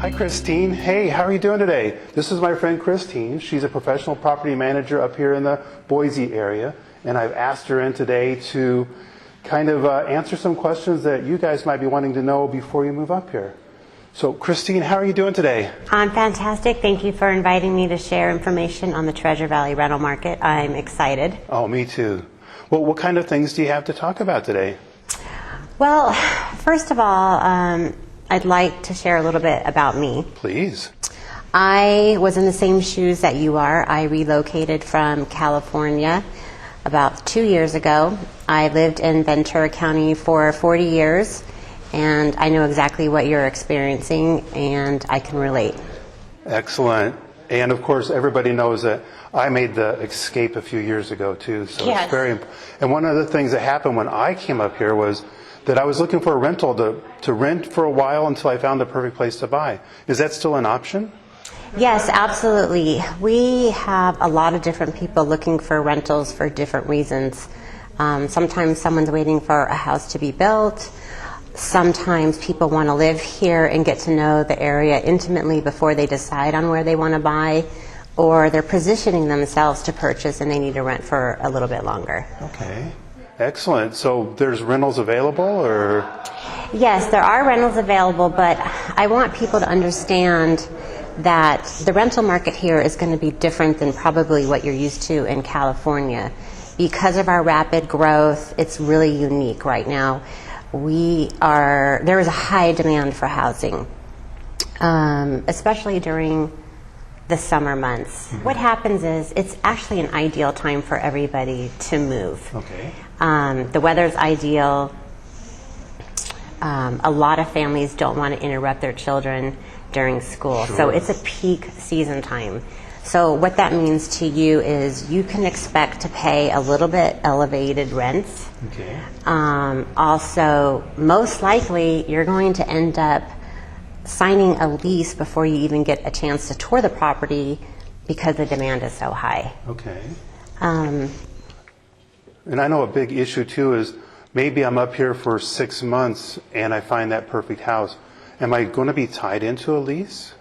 Hi, Christine. Hey, how are you doing today? This is my friend Christine. She's a professional property manager up here in the Boise area, and I've asked her in today to kind of answer some questions that you guys might be wanting to know before you move up here. So, Christine, how are you doing today? I'm fantastic. Thank you for inviting me to share information on the Treasure Valley rental market. I'm excited. Oh, me too. Well, what kind of things do you have to talk about today? Well, first of all, I'd like to share a little bit about me. Please. I was in the same shoes that you are. I relocated from California about 2 years ago. I lived in Ventura County for 40 years, and I know exactly what you're experiencing, and I can relate. Excellent. And of course, everybody knows that I made the escape a few years ago too. So yes. It's very. And one of the things that happened when I came up here was that I was looking for a rental to rent for a while until I found the perfect place to buy. Is that still an option? Yes, absolutely. We have a lot of different people looking for rentals for different reasons. Sometimes someone's waiting for a house to be built. Sometimes people want to live here and get to know the area intimately before they decide on where they want to buy, or they're positioning themselves to purchase and they need to rent for a little bit longer. Okay. Excellent. So there's rentals available, or? Yes, there are rentals available, but I want people to understand that the rental market here is going to be different than probably what you're used to in California. Because of our rapid growth, it's really unique right now. There is a high demand for housing, especially during the summer months. Mm-hmm. What happens is it's actually an ideal time for everybody to move. Okay. The weather's ideal. A lot of families don't want to interrupt their children during school. Sure. So it's a peak season time. So what that means to you is you can expect to pay a little bit elevated rents. Okay. Also, most likely, you're going to end up signing a lease before you even get a chance to tour the property because the demand is so high. Okay. And I know a big issue too is maybe I'm up here for 6 months and I find that perfect house. Am I going to be tied into a lease?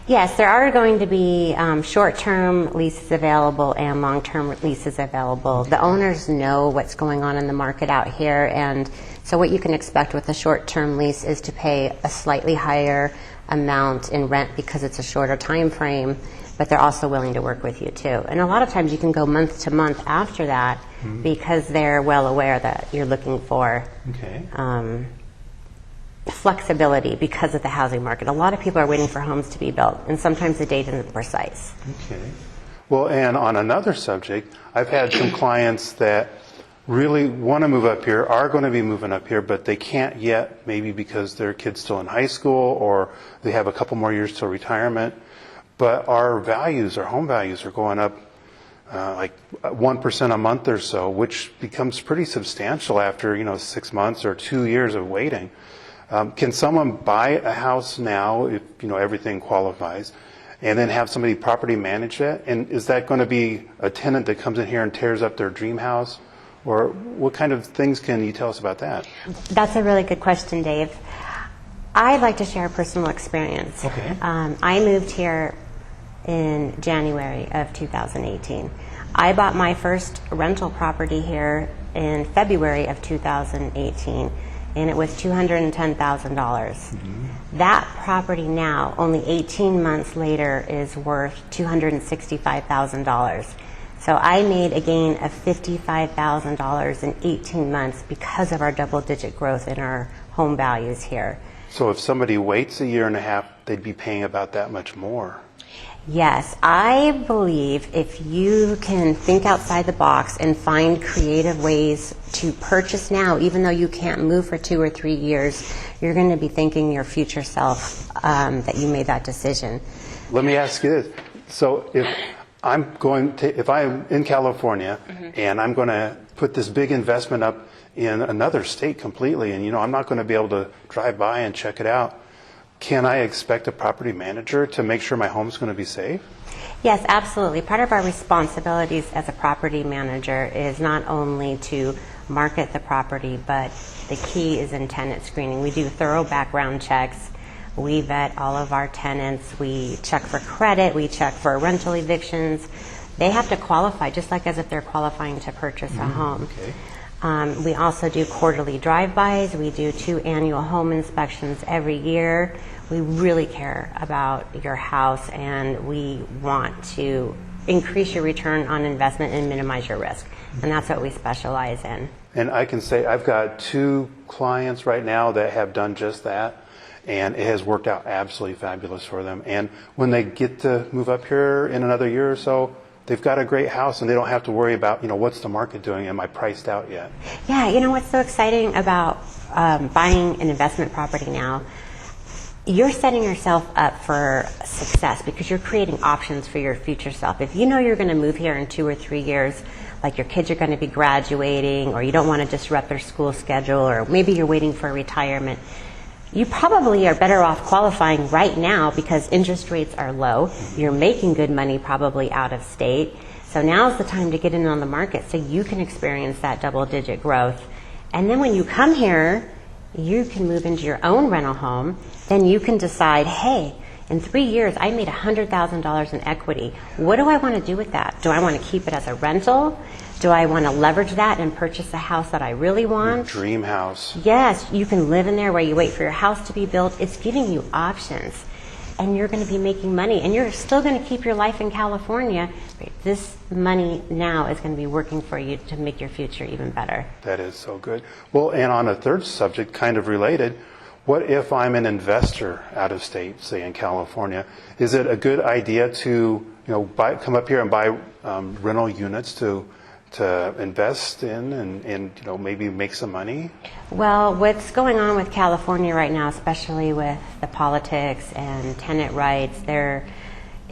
Yes, there are going to be short-term leases available and long-term leases available. The owners know what's going on in the market out here, and so what you can expect with a short-term lease is to pay a slightly higher amount in rent because it's a shorter time frame, but they're also willing to work with you too. And a lot of times you can go month to month after that because they're well aware that you're looking for flexibility because of the housing market. A lot of people are waiting for homes to be built, and sometimes the date isn't precise. Okay. Well, and on another subject, I've had some clients that really want to move up here, are going to be moving up here, but they can't yet, maybe because their kid's still in high school or they have a couple more years till retirement. But our home values are going up like 1% a month or so, which becomes pretty substantial after 6 months or 2 years of waiting. Can someone buy a house now if everything qualifies, and then have somebody property manage it? And is that going to be a tenant that comes in here and tears up their dream house? Or what kind of things can you tell us about that? That's a really good question, Dave. I'd like to share a personal experience. Okay. I moved here in January of 2018. I bought my first rental property here in February of 2018, and it was $210,000. Mm-hmm. That property now, only 18 months later, is worth $265,000. So I made a gain of $55,000 in 18 months because of our double-digit growth in our home values here. So if somebody waits a year and a half, they'd be paying about that much more. Yes, I believe if you can think outside the box and find creative ways to purchase now, even though you can't move for 2 or 3 years, you're going to be thinking your future self that you made that decision. Let me ask you this. So if I'm in California and I'm going to put this big investment up in another state completely, and I'm not going to be able to drive by and check it out, can I expect a property manager to make sure my home's going to be safe? Yes, absolutely. Part of our responsibilities as a property manager is not only to market the property, but the key is in tenant screening. We do thorough background checks. We vet all of our tenants. We check for credit. We check for rental evictions. They have to qualify just like as if they're qualifying to purchase a home. Okay. We also do quarterly drive-bys. We do 2 annual home inspections every year. We really care about your house, and we want to increase your return on investment and minimize your risk. And that's what we specialize in. And I can say I've got 2 clients right now that have done just that, and it has worked out absolutely fabulous for them. And when they get to move up here in another year or so, they've got a great house, and they don't have to worry about, what's the market doing? Am I priced out yet? Yeah, what's so exciting about buying an investment property now, you're setting yourself up for success because you're creating options for your future self. If you know you're going to move here in 2 or 3 years, like your kids are going to be graduating, or you don't want to disrupt their school schedule, or maybe you're waiting for retirement, you probably are better off qualifying right now because interest rates are low. You're making good money probably out of state. So now's the time to get in on the market so you can experience that double-digit growth. And then when you come here, you can move into your own rental home. Then you can decide, hey, in 3 years, I made $100,000 in equity. What do I want to do with that? Do I want to keep it as a rental? Do I want to leverage that and purchase a house that I really want? Your dream house. Yes, you can live in there while you wait for your house to be built. It's giving you options. And you're going to be making money. And you're still going to keep your life in California. But this money now is going to be working for you to make your future even better. That is so good. Well, and on a third subject, kind of related, what if I'm an investor out of state, say in California? Is it a good idea to come up here and buy rental units to invest in and maybe make some money? Well, what's going on with California right now, especially with the politics and tenant rights, there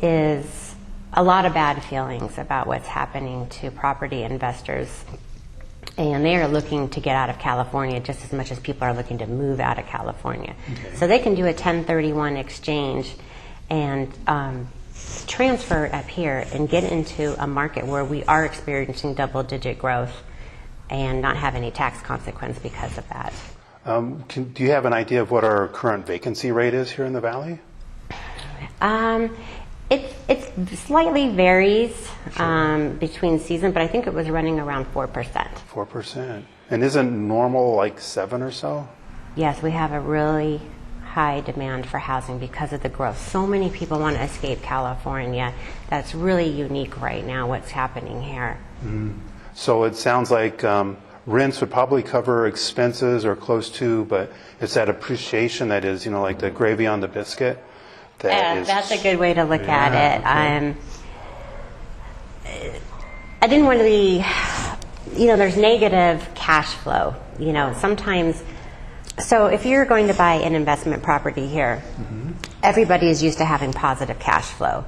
is a lot of bad feelings about what's happening to property investors. And they are looking to get out of California just as much as people are looking to move out of California. Okay. So they can do a 1031 exchange and transfer up here and get into a market where we are experiencing double-digit growth and not have any tax consequence because of that. Do you have an idea of what our current vacancy rate is here in the Valley? It slightly varies between seasons, but I think it was running around 4%. 4%. And isn't normal like 7 or so? Yes, we have a really high demand for housing because of the growth. So many people want to escape California. That's really unique right now, what's happening here. Mm. So it sounds like rents would probably cover expenses or close to, but it's that appreciation that is, like the gravy on the biscuit. That's a good way to look at it. I didn't want to be, there's negative cash flow, sometimes. So if you're going to buy an investment property here, everybody is used to having positive cash flow.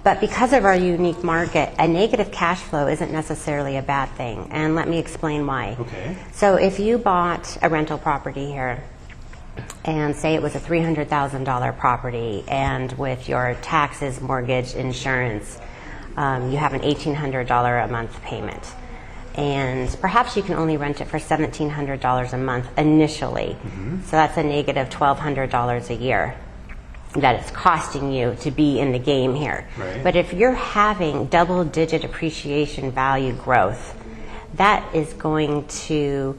But because of our unique market, a negative cash flow isn't necessarily a bad thing. And let me explain why. Okay. So if you bought a rental property here, and say it was a $300,000 property, and with your taxes, mortgage, insurance, you have an $1,800 a month payment. And perhaps you can only rent it for $1,700 a month initially. So that's a negative $1,200 a year that it's costing you to be in the game here. Right. But if you're having double-digit appreciation value growth, that is going to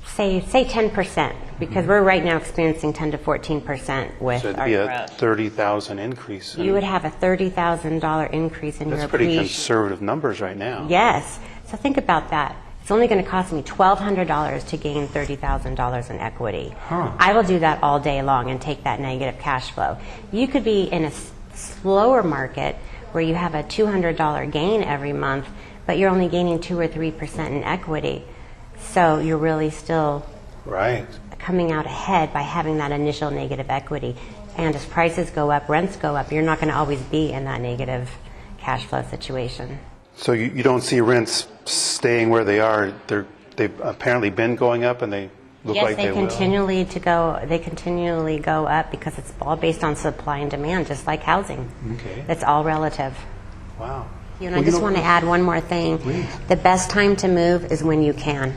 say 10%, because we're right now experiencing 10 to 14% with so it'd our be growth. a $30,000 increase. You would have a $30,000 increase in your appreciation. That's pretty conservative numbers right now. Yes. So think about that. It's only going to cost me $1,200 to gain $30,000 in equity. I will do that all day long and take that negative cash flow. You could be in a slower market where you have a $200 gain every month, but you're only gaining 2 or 3% in equity. So you're really still coming out ahead by having that initial negative equity. And as prices go up, rents go up, you're not going to always be in that negative cash flow situation. So you don't see rents staying where they are. They've apparently been going up, and they look like they will. They continually go up because it's all based on supply and demand, just like housing. Okay. It's all relative. Wow. And I just want to add one more thing. Please. The best time to move is when you can.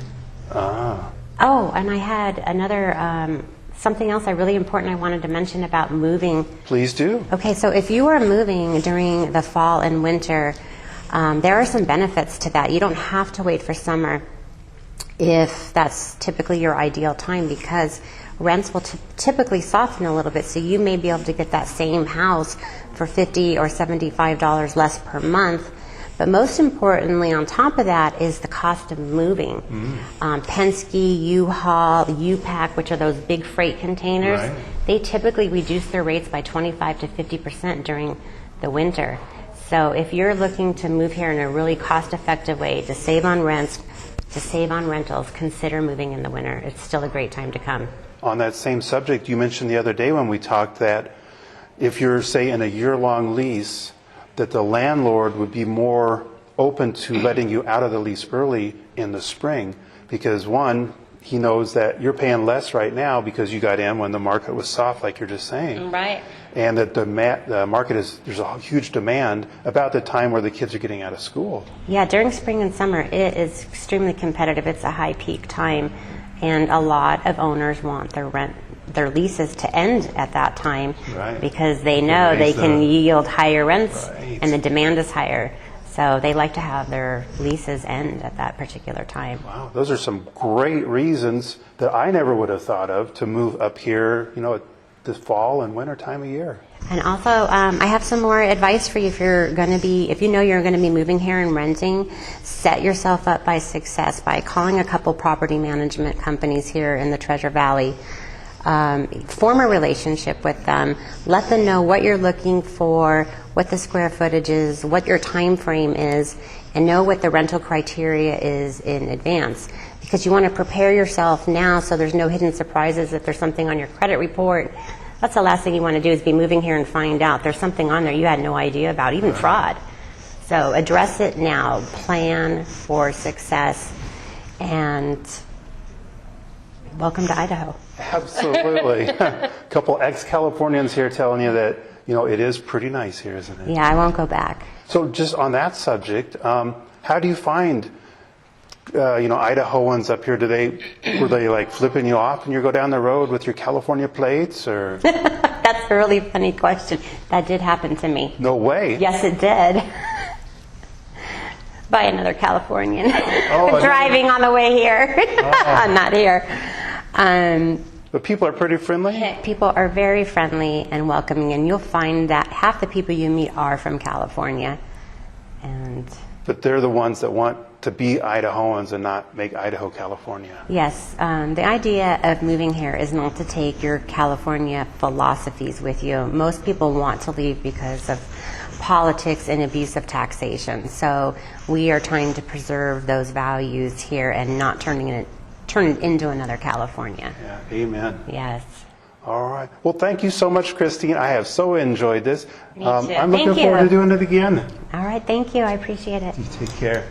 Oh, and I had another Something else really important I wanted to mention about moving. Please do. Okay, so if you are moving during the fall and winter, there are some benefits to that. You don't have to wait for summer if that's typically your ideal time, because rents will typically soften a little bit, so you may be able to get that same house for $50 or $75 less per month. But most importantly, on top of that is the cost of moving. Penske, U-Haul, U-Pack, which are those big freight containers, Right. they typically reduce their rates by 25 to 50% during the winter. So if you're looking to move here in a really cost-effective way to save on rents, to save on rentals, consider moving in the winter. It's still a great time to come. On that same subject, you mentioned the other day when we talked that if you're, say, in a year-long lease, that the landlord would be more open to letting you out of the lease early in the spring because, one, he knows that you're paying less right now because you got in when the market was soft, like you're just saying. Right. And that the market there's a huge demand about the time where the kids are getting out of school. Yeah, during spring and summer, it is extremely competitive. It's a high peak time, and a lot of owners want their leases to end at that time, Right. because they know they can yield higher rents, Right. and the demand is higher. So they like to have their leases end at that particular time. Wow, those are some great reasons that I never would have thought of to move up here, at this fall and winter time of year. And also, I have some more advice for you if you know you're going to be moving here and renting. Set yourself up by success by calling a couple property management companies here in the Treasure Valley. Form a relationship with them. Let them know what you're looking for, what the square footage is, what your time frame is, and know what the rental criteria is in advance. Because you want to prepare yourself now so there's no hidden surprises. If there's something on your credit report, that's the last thing you want to do, is be moving here and find out there's something on there you had no idea about, even fraud. So address it now. Plan for success. And welcome to Idaho. Absolutely. A couple ex-Californians here telling you that, it is pretty nice here, isn't it? Yeah, I won't go back. So just on that subject, how do you find, Idahoans up here? Were they like flipping you off when you go down the road with your California plates, or? That's a really funny question. That did happen to me. No way. Yes, it did. By another Californian. Driving on the way here. Not here. But people are pretty friendly? People are very friendly and welcoming, and you'll find that half the people you meet are from California. But they're the ones that want to be Idahoans and not make Idaho California. Yes. The idea of moving here is not to take your California philosophies with you. Most people want to leave because of politics and abusive taxation. So we are trying to preserve those values here and not turn it into another California. Yeah, amen. Yes. All right. Well, thank you so much, Christine. I have so enjoyed this. Me too. I'm Thank looking you. forward to doing it again. All right. Thank you. I appreciate it. You take care.